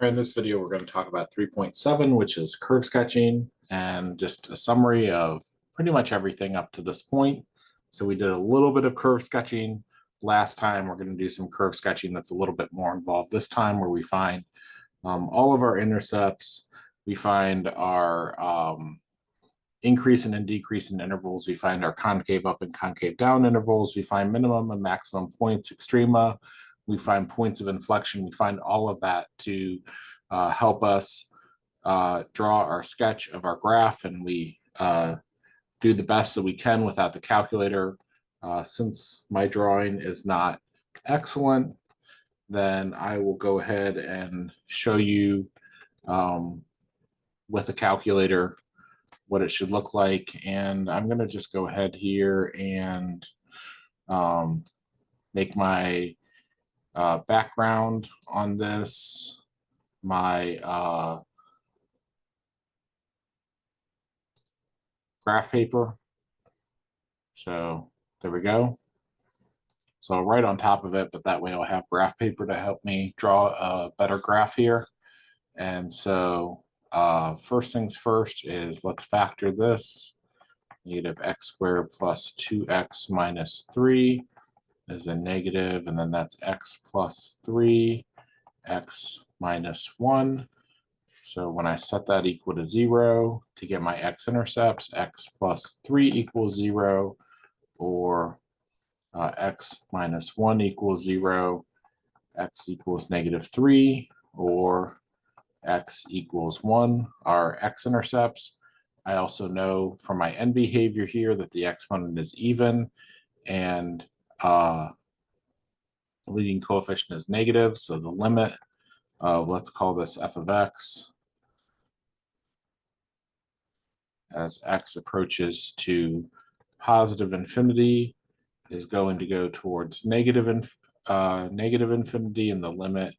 In this video, we're going to talk about 3.7, which is curve sketching, and just a summary of pretty much everything up to this point. So we did a little bit of curve sketching last time. We're going to do some curve sketching that's a little bit more involved this time, where we find all of our intercepts. We find our increasing and decreasing intervals. We find our concave up and concave down intervals. We find minimum and maximum points, extrema. We find points of inflection. We find all of that to help us draw our sketch of our graph, and we do the best that we can without the calculator. Since my drawing is not excellent, then I will go ahead and show you with the calculator what it should look like. And I'm going to just go ahead here and make my background on this my graph paper. So there we go. So I'll write on top of it, but that way I'll have graph paper to help me draw a better graph here. And so first things first is let's factor this. Negative x squared plus 2x minus 3 is a negative, and then that's x plus 3, x minus 1. So when I set that equal to 0 to get my x-intercepts, x plus 3 equals 0, or x minus 1 equals 0, x equals negative 3, or x equals 1 are x-intercepts. I also know from my end behavior here that the exponent is even, and the leading coefficient is negative, so the limit of, let's call this f of x, as x approaches to positive infinity, is going to go towards negative infinity, and the limit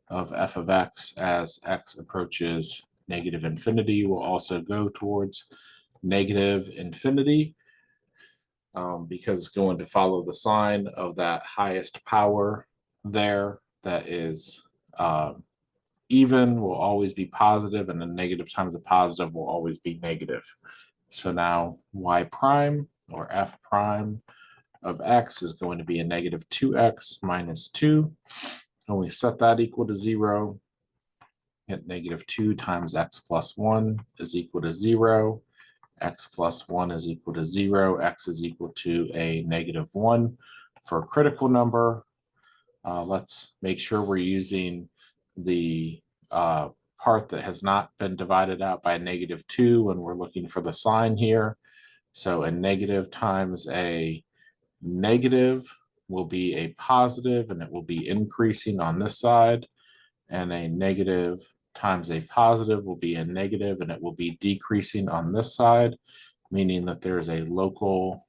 of f of x as x approaches negative infinity will also go towards negative infinity, because it's going to follow the sign of that highest power there that is even will always be positive, and the negative times the positive will always be negative. So now y prime, or f prime of x, is going to be a negative 2x minus 2. And we set that equal to 0. Get negative 2 times x plus 1 is equal to 0. X plus 1 is equal to 0. X is equal to a negative 1. For a critical number, let's make sure we're using the part that has not been divided out by a negative 2 when we're looking for the sign here. So a negative times a negative will be a positive, and it will be increasing on this side. And a negative times a positive will be a negative, and it will be decreasing on this side, meaning that there's a local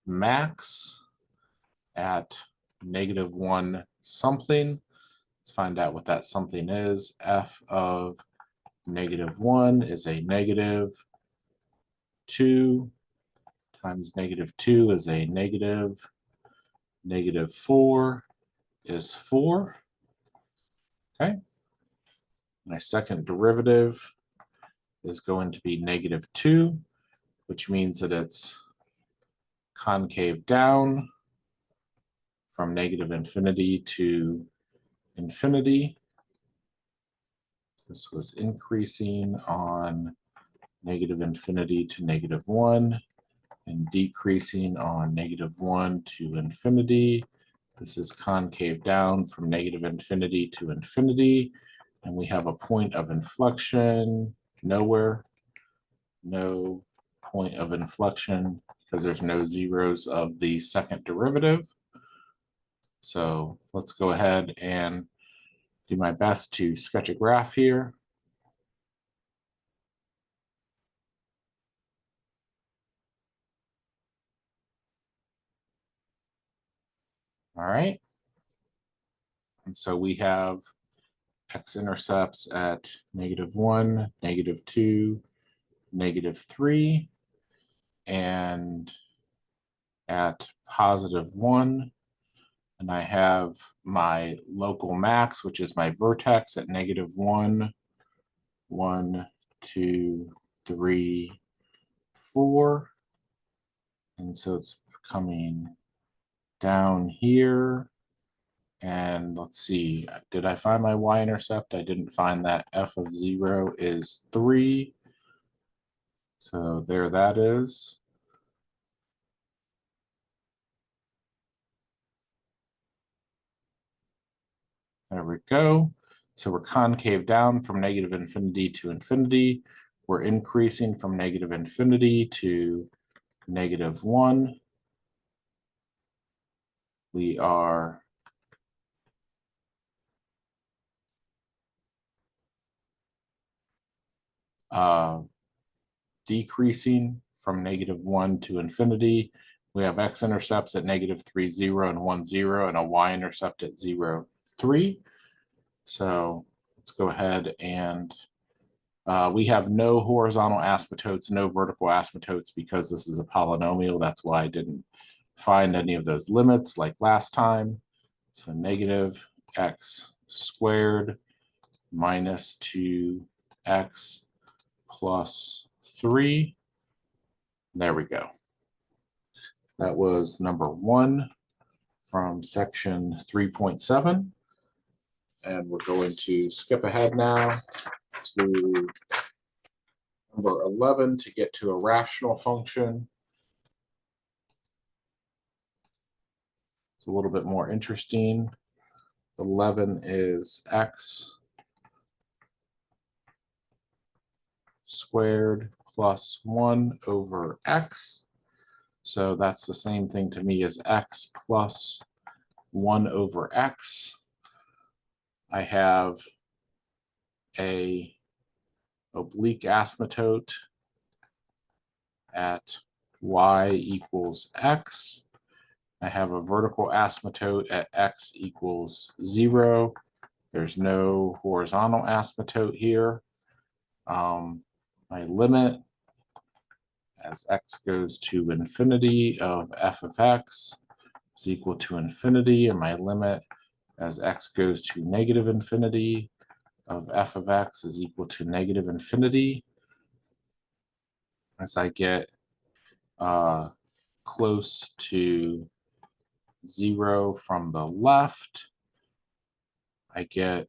max at negative 1 something. Let's find out what that something is. F of negative 1 is a negative 2 times negative 2 is a negative. Negative 4 is 4. Okay. My second derivative is going to be negative 2, which means that it's concave down from negative infinity to infinity. This was increasing on negative infinity to negative 1 and decreasing on negative 1 to infinity. This is concave down from negative infinity to infinity. And we have a point of inflection nowhere. No point of inflection because there's no zeros of the second derivative. So let's go ahead and do my best to sketch a graph here. All right. And so we have x-intercepts at negative 1, negative 2, negative 3, and at positive 1. And I have my local max, which is my vertex at -1, 1, 2, 3, 4. And so it's coming down here. And let's see, did I find my y-intercept? I didn't find that. F of 0 is 3. So there that is. There we go. So we're concave down from -infinity to infinity. We're increasing from -infinity to -1. We are decreasing from -1 to infinity. We have x-intercepts at -3, 0, and 1, 0, and a y-intercept at 0, 3. So let's go ahead and we have no horizontal asymptotes, no vertical asymptotes because this is a polynomial. That's why I didn't find any of those limits like last time. So negative x squared minus 2x plus 3. There we go. That was number 1 from section 3.7. And we're going to skip ahead now to number 11 to get to a rational function. It's a little bit more interesting. 11 is x squared plus 1 over x. So that's the same thing to me as x plus 1 over x. I have a oblique asymptote at y equals x. I have a vertical asymptote at x equals 0. There's no horizontal asymptote here. My limit as x goes to infinity of f of x is equal to infinity, and my limit as x goes to -infinity of f of x is equal to -infinity. As I get close to 0 from the left, I get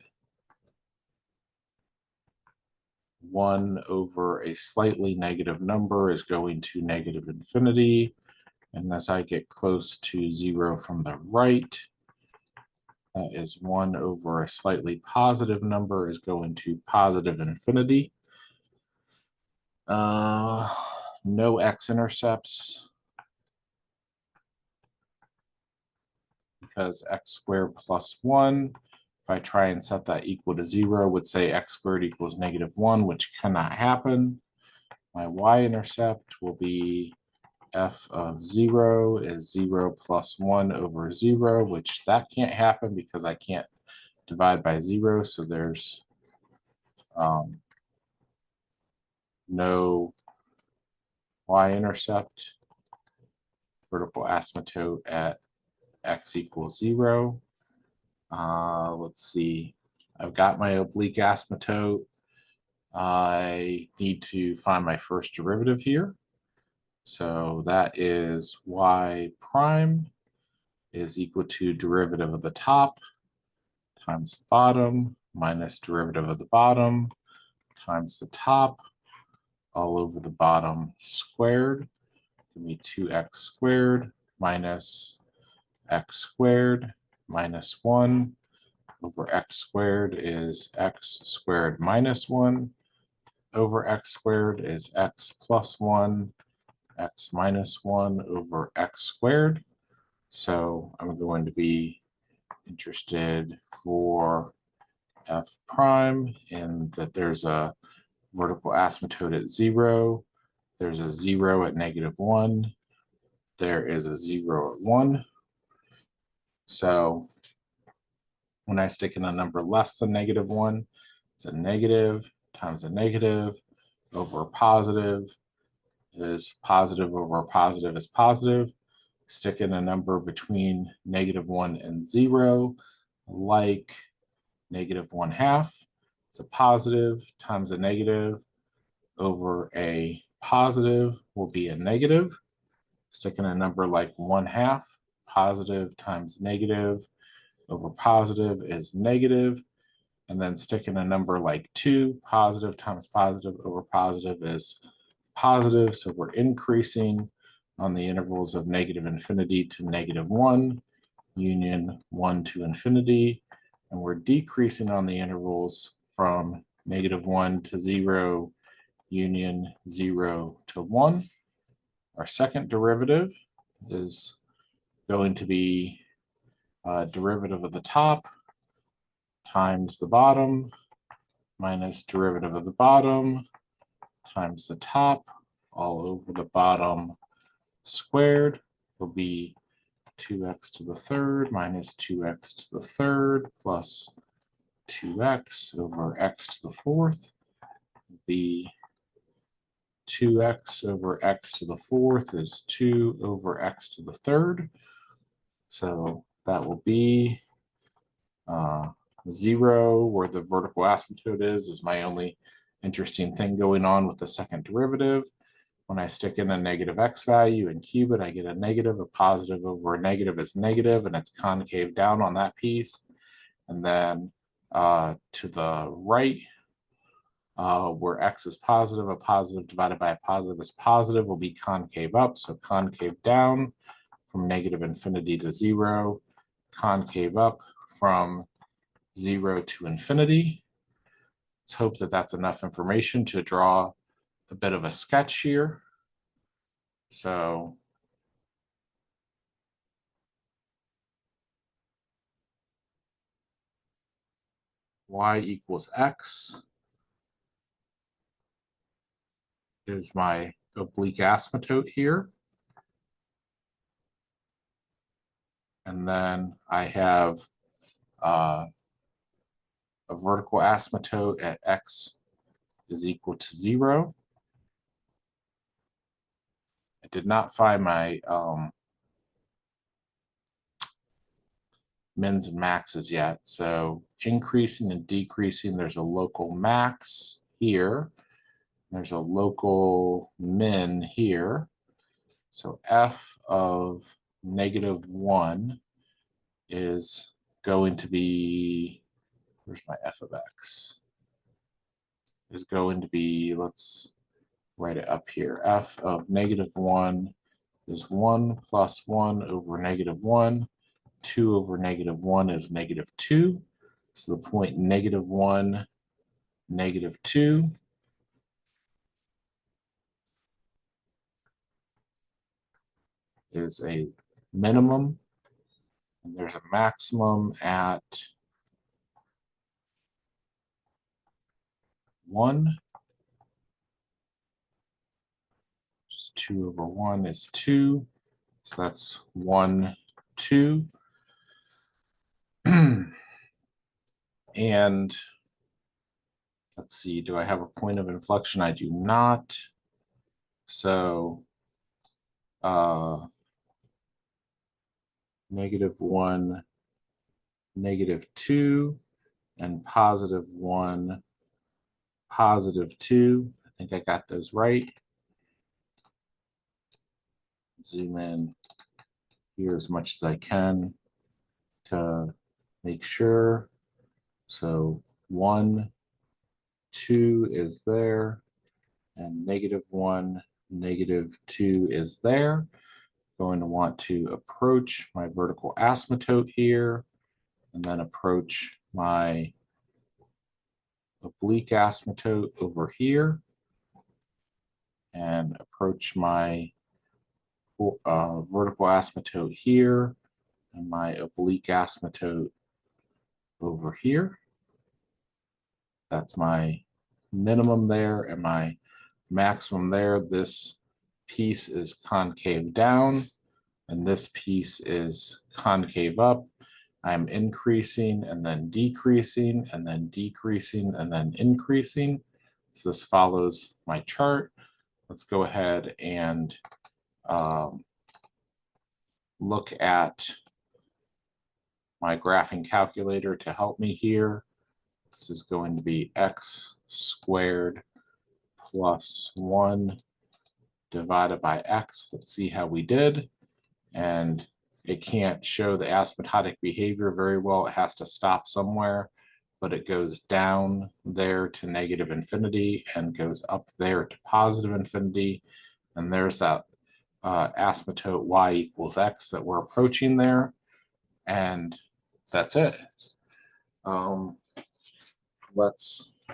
1 over a slightly negative number is going to -infinity. And as I get close to 0 from the right, that is 1 over a slightly positive number is going to positive infinity. No x-intercepts because x squared plus 1. If I try and set that equal to 0, would say x squared equals -1, which cannot happen. My y-intercept will be f of 0 is 0 plus 1 over 0, which that can't happen because I can't divide by 0. So there's no y-intercept. Vertical asymptote at x equals 0. Let's see. I've got my oblique asymptote. I need to find my first derivative here. So that is y prime is equal to derivative of the top times the bottom minus derivative of the bottom times the top all over the bottom squared. Give me 2x squared minus x squared minus 1 over x squared is x squared minus 1 over x squared is x plus 1, x minus 1 over x squared. So I'm going to be interested for f prime in that there's a vertical asymptote at 0. There's a 0 at -1. There is a 0 at 1. So when I stick in a number less than -1, it's a negative times a negative over a positive is positive over a positive is positive. stick in a number between -1 and 0, like -1/2. It's a positive times a negative over a positive will be a negative. Stick in a number like 1/2, positive times negative over positive is negative. And then stick in a number like 2, positive times positive over positive is positive. So we're increasing on the intervals of -infinity to -1, union 1 to infinity. And we're decreasing on the intervals from -1 to 0, union 0 to 1. Our second derivative is going to be derivative of the top times the bottom minus derivative of the bottom times the top all over the bottom squared will be 2x to the third minus 2x to the third plus 2x over x to the fourth will be 2x over x to the fourth is 2 over x to the third. So that will be 0, where the vertical asymptote is my only interesting thing going on with the second derivative. When I stick in a negative x value and cube it, I get a negative. A positive over a negative is negative, and it's concave down on that piece. And then to the right, where x is positive, a positive divided by a positive is positive, will be concave up. So concave down from -infinity to 0, concave up from 0 to infinity. Let's hope that that's enough information to draw a bit of a sketch here. So y equals x is my oblique asymptote here. And then I have a vertical asymptote at x is equal to 0. I did not find my mins and maxes yet. So increasing and decreasing, there's a local max here. There's a local min here. So f of -1 is going to be, where's my f of x? Is going to be, let's write it up here. F of -1 is 1 plus 1 over -1. 2 over -1 is -2. So the point -1, -2 is a minimum, and there's a maximum at 1. Just 2 over 1 is 2. So that's 1, 2. And let's see, do I have a point of inflection? I do not. So -1, -2, and +1, +2. I think I got those right. Zoom in here as much as I can to make sure. So 1, 2 is there, and -1, -2 is there. Going to want to approach my vertical asymptote here, and then approach my oblique asymptote over here, and approach my vertical asymptote here, and my oblique asymptote over here. That's my minimum there and my maximum there. This piece is concave down, and this piece is concave up. I'm increasing and then decreasing and then decreasing and then increasing. So this follows my chart. Let's go ahead and look at my graphing calculator to help me here. This is going to be x squared plus 1 divided by x. Let's see how we did. And it can't show the asymptotic behavior very well. It has to stop somewhere, but it goes down there to negative infinity and goes up there to positive infinity. And there's that asymptote y equals x that we're approaching there. And that's it. Let's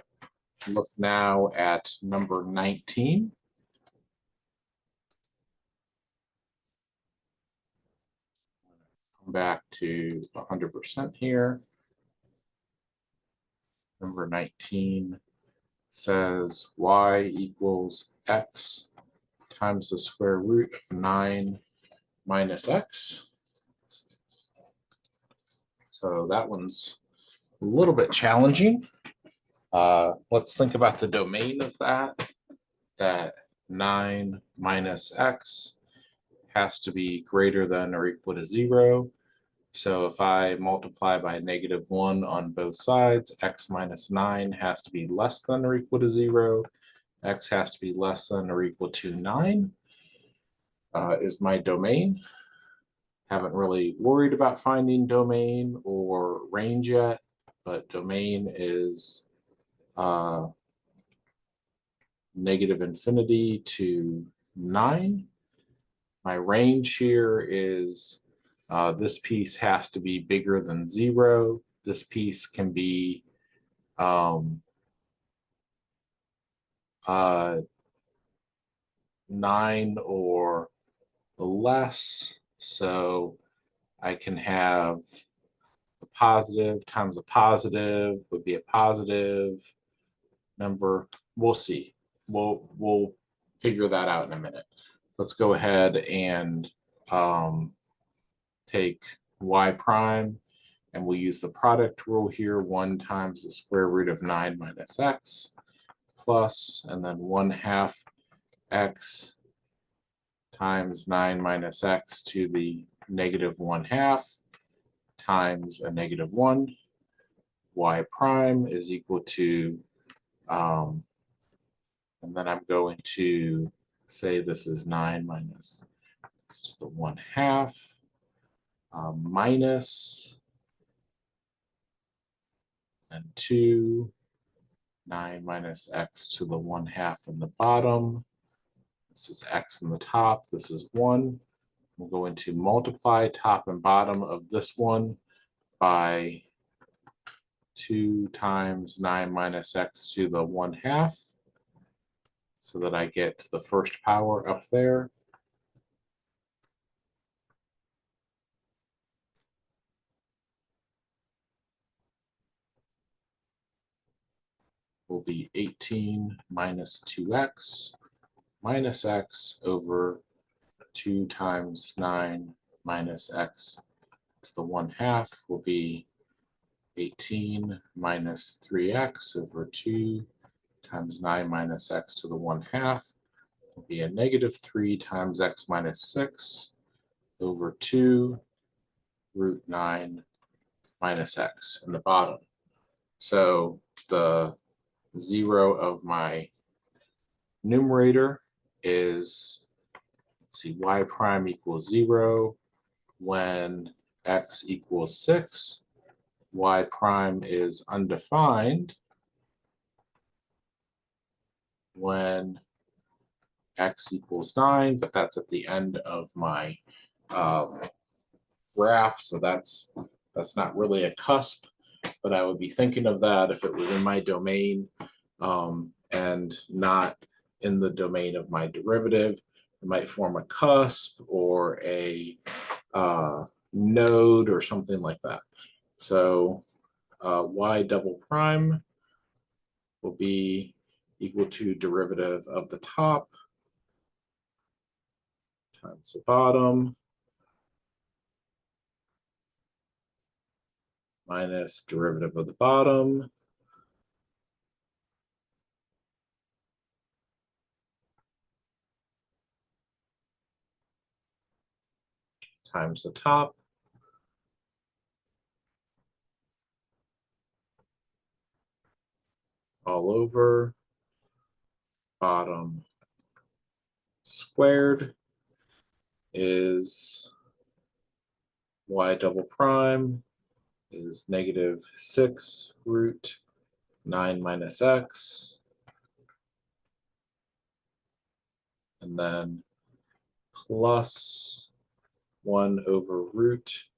look now at number 19. Come back to 100% here. Number 19 says y equals x times the square root of 9 minus x. So that one's a little bit challenging. Let's think about the domain of that. That 9 minus x has to be greater than or equal to 0. So if I multiply by -1 on both sides, x minus 9 has to be less than or equal to 0. X has to be less than or equal to 9 is my domain. Haven't really worried about finding domain or range yet, but domain is negative infinity to 9. My range here is this piece has to be bigger than 0. This piece can be 9 or less. So I can have a positive times a positive would be a positive number. We'll see. We'll figure that out in a minute. Let's go ahead and take y prime, and we'll use the product rule here. 1 times the square root of 9 minus x plus, and then 1/2 x times 9 minus x to the -1/2 times a -1. Y prime is equal to, and then I'm going to say this is 9 minus x to the 1/2 minus and 2, 9 minus x to the 1/2 in the bottom. This is x in the top. This is 1. We're going to multiply top and bottom of this one by 2 times 9 minus x to the 1/2 so that I get the first power up there. Will be 18 minus 2x minus x over 2 times 9 minus x to the 1/2 will be 18 minus 3x over 2 times 9 minus x to the 1/2 will be a -3 times x minus 6 over 2 root 9 minus x in the bottom. So the 0 of my numerator is, let's see, y prime equals 0 when x equals 6. Y prime is undefined when x equals 9, but that's at the end of my graph, so that's not really a cusp, but I would be thinking of that if it was in my domain and not in the domain of my derivative. It might form a cusp or a node or something like that. So y double prime will be equal to derivative of the top times the bottom minus derivative of the bottom times the top. All over. Bottom squared is y double prime is -6 root 9 minus x. And then plus 1 over root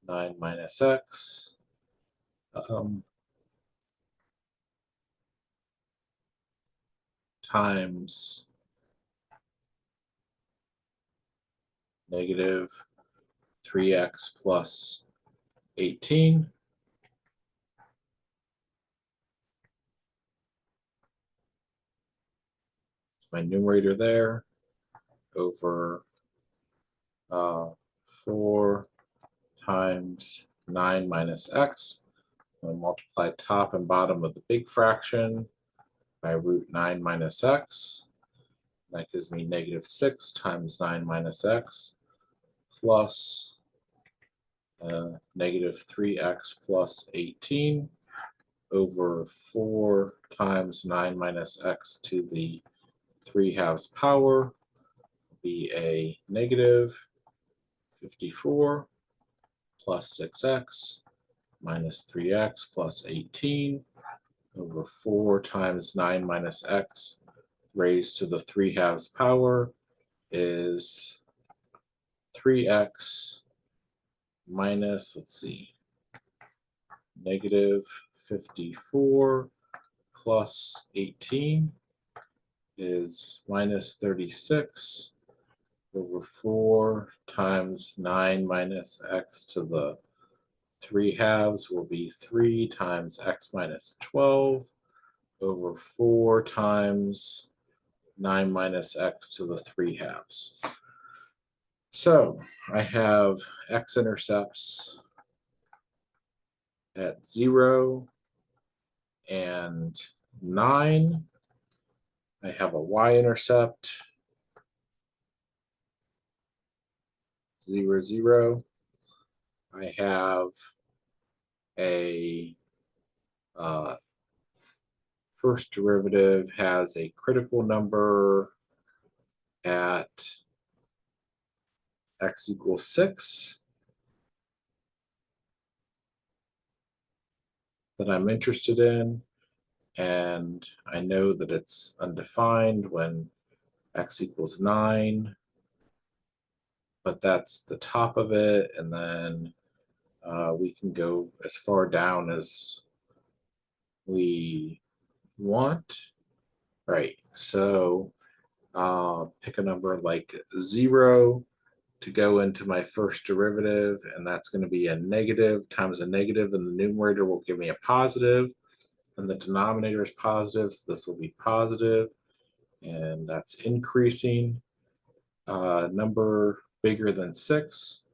9 minus x. Times -3x plus 18. My numerator there over 4 times 9 minus x. I'll multiply top and bottom of the big fraction by root 9 minus x. That gives me -6 times 9 minus x plus -3x plus 18 over 4 times 9 minus x to the 3/2 power be a -54 plus 6x minus 3x plus 18 over 4 times 9 minus x raised to the 3/2 power is 3x minus, let's see, -54 plus 18 is -36 over 4 times 9 minus x to the 3/2 will be 3 times x minus 12 over 4 times 9 minus x to the 3/2. So I have x-intercepts at 0 and 9. I have a y-intercept 0, 0. I have a first derivative has a critical number at x equals 6 that I'm interested in, and I know that it's undefined when x equals 9, but that's the top of it, and then we can go as far down as we want. Right, so pick a number like 0 to go into my first derivative, and that's going to be a negative times a negative, and the numerator will give me a positive, and the denominator is positive, so this will be positive, and that's increasing. Number bigger than 6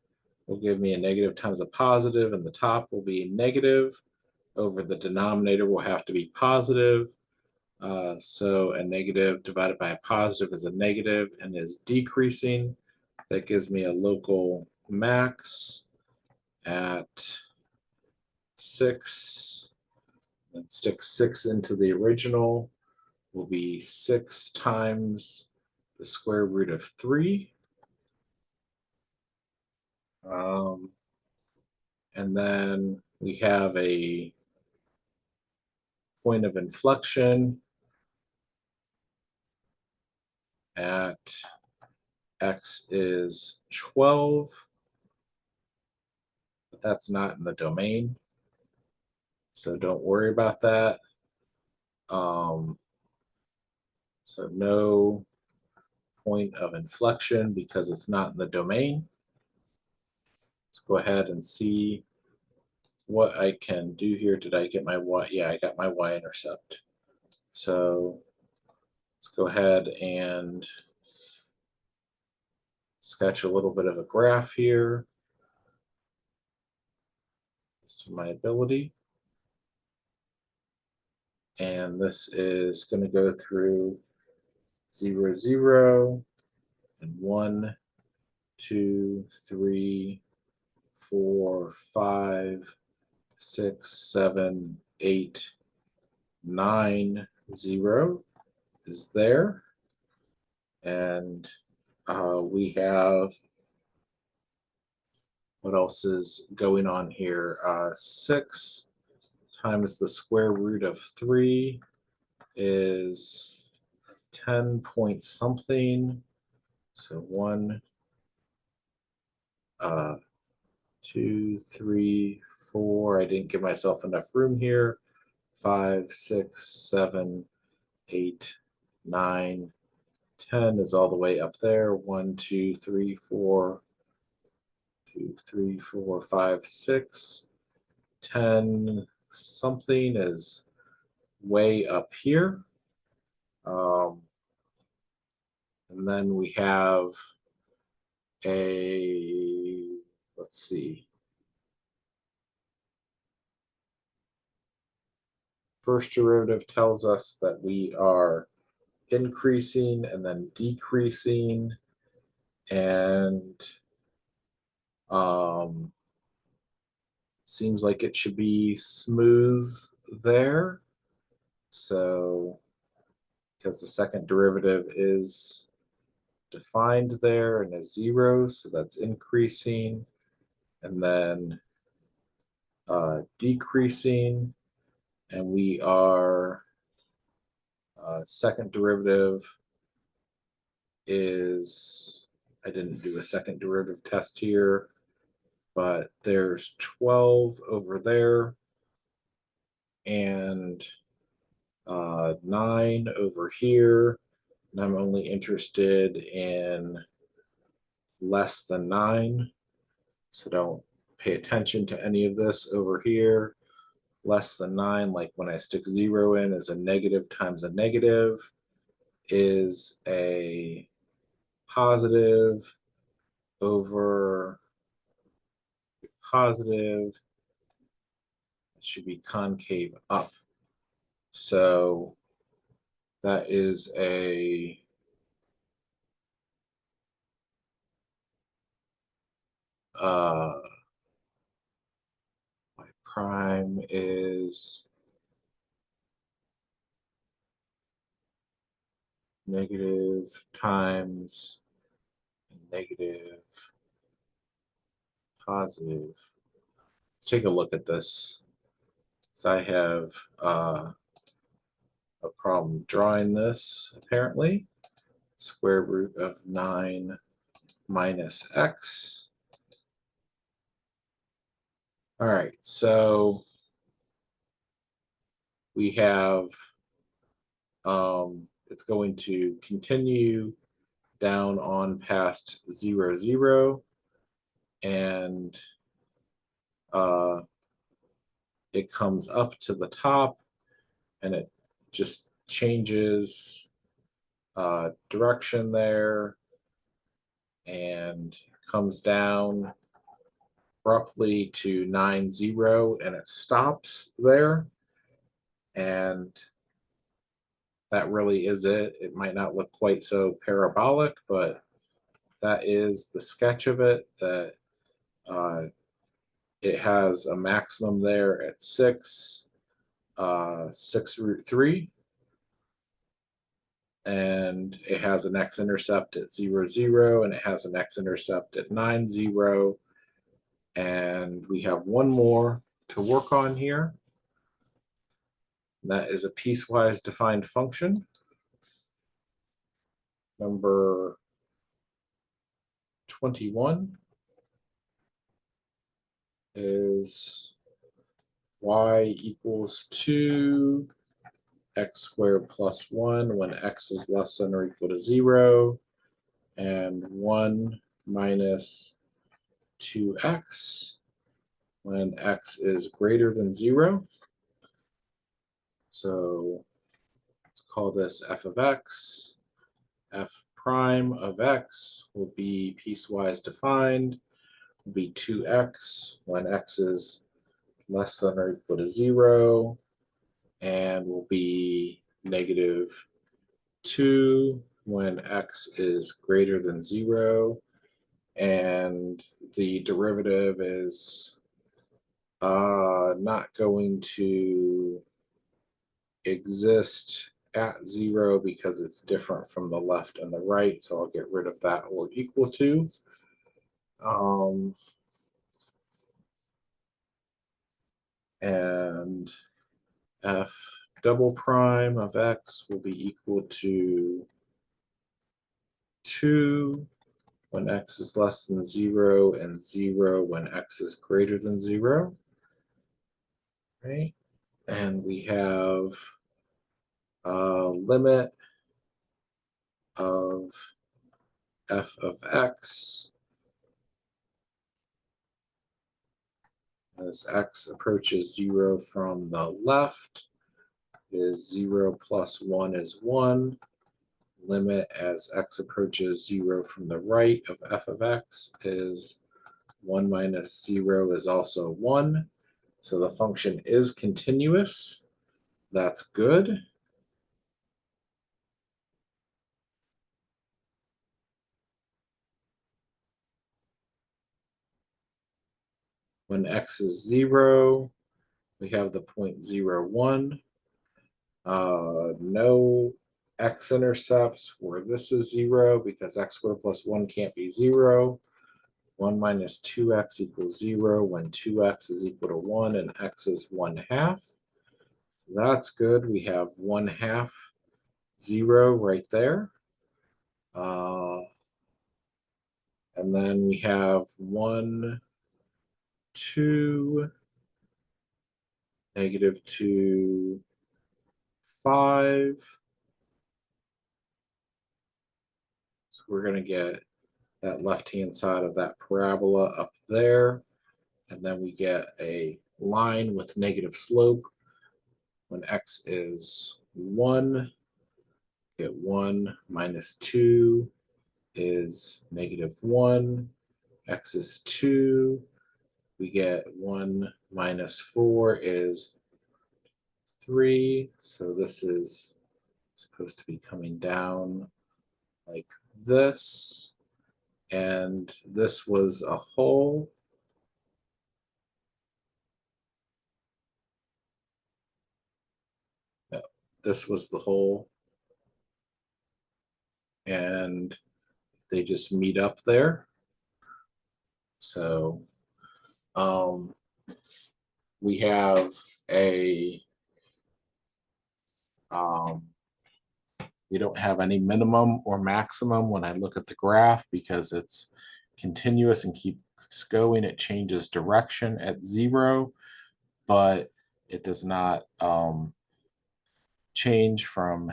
will give me a negative times a positive, and the top will be negative over the denominator will have to be positive. So a negative divided by a positive is a negative and is decreasing. That gives me a local max at 6. Let's stick 6 into the original. Will be 6 times the square root of 3. And then we have a point of inflection at x is 12, but that's not in the domain, so don't worry about that. So no point of inflection because it's not in the domain. Let's go ahead and see what I can do here. Did I get my y? Yeah, I got my y-intercept. So let's go ahead and sketch a little bit of a graph here as to my ability. And this is going to go through 0, 0, and 1, 2, 3, 4, 5, 6, 7, 8, 9, 0 is there. And we have, what else is going on here? 6 times the square root of 3 is 10 point something. So 1, 2, 3, 4. I didn't give myself enough room here. 5, 6, 7, 8, 9, 10 is all the way up there. 1, 2, 3, 4, 2, 3, 4, 5, 6, 10 something is way up here. And then we have a, let's see, first derivative tells us that we are increasing and then decreasing, and seems like it should be smooth there. So because the second derivative is defined there and is 0, so that's increasing, and then decreasing, and we are second derivative is, I didn't do a second derivative test here, but there's 12 over there and 9 over here, and I'm only interested in less than 9, so don't pay attention to any of this over here. Less than 9, like when I stick 0 in, is a negative times a negative is a positive over positive. It should be concave up. So that is a my prime is negative times negative positive. Let's take a look at this. So I have a problem drawing this, apparently. Square root of 9 minus x. All right, so we have, it's going to continue down on past 0, 0, and it comes up to the top, and it just changes direction there and comes down abruptly to 9, 0, and it stops there. And that really is it. It might not look quite so parabolic, but that is the sketch of it, that it has a maximum there at 6, 6 root 3, and it has an x-intercept at 0, 0, and it has an x-intercept at 9, 0, and we have one more to work on here. That is a piecewise defined function. Number 21 is y equals 2 x squared plus 1 when x is less than or equal to 0, and 1 minus 2x when x is greater than 0. So let's call this f of x. F prime of x will be piecewise defined, will be 2x when x is less than or equal to 0, and will be negative 2 when x is greater than 0. and the derivative is not going to exist at 0 because it's different from the left and the right, so I'll get rid of that or equal to. And f double prime of x will be equal to 2 when x is less than 0 and 0 when x is greater than 0. Right? And we have a limit of f of x as x approaches 0 from the left is 0 plus 1 is 1. Limit as x approaches 0 from the right of f of x is 1 minus 0 is also 1. So the function is continuous. That's good. When x is 0, we have the point 0, 1. No x-intercepts where this is 0 because x squared plus 1 can't be 0. 1 minus 2x equals 0 when 2x is equal to 1 and x is 1/2. That's good. We have 1/2, 0 right there. And then we have 1, 2, -2, 5. So we're going to get that left-hand side of that parabola up there. And then we get a line with negative slope. When x is 1, get 1 minus 2 is -1. X is 2. We get 1 minus 4 is 3. So this is supposed to be coming down like this. And this was a hole. No, this was the hole. And they just meet up there. So we have a we don't have any minimum or maximum when I look at the graph because it's continuous and keeps going. It changes direction at 0, but it does not change from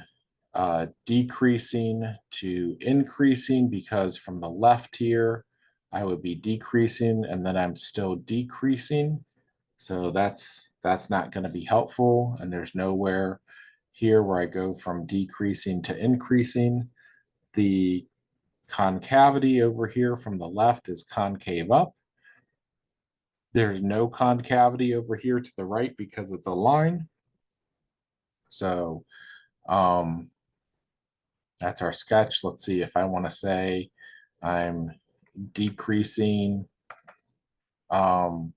decreasing to increasing, because from the left here, I would be decreasing and then I'm still decreasing. So that's not going to be helpful. And there's nowhere here where I go from decreasing to increasing. The concavity over here from the left is concave up. There's no concavity over here to the right because it's a line. So that's our sketch. Let's see if I want to say I'm decreasing from,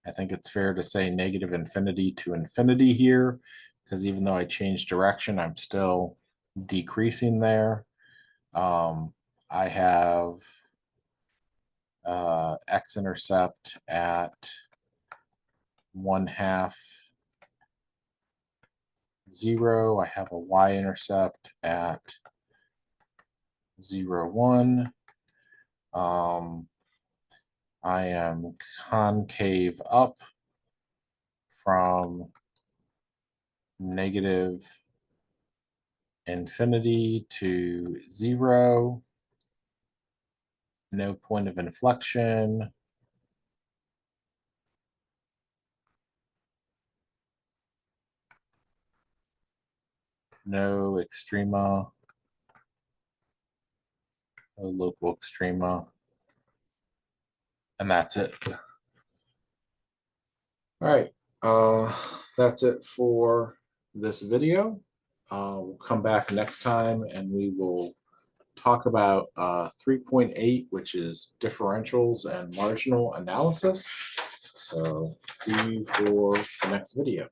I think it's fair to say negative infinity to infinity here, because even though I change direction, I'm still decreasing there. I have x-intercept at 1/2, 0. I have a y-intercept at 0, 1. I am concave up from negative infinity to 0. No point of inflection. No extrema. No local extrema. And that's it. All right. That's it for this video. We'll come back next time and we will talk about 3.8, which is differentials and marginal analysis. So see you for the next video.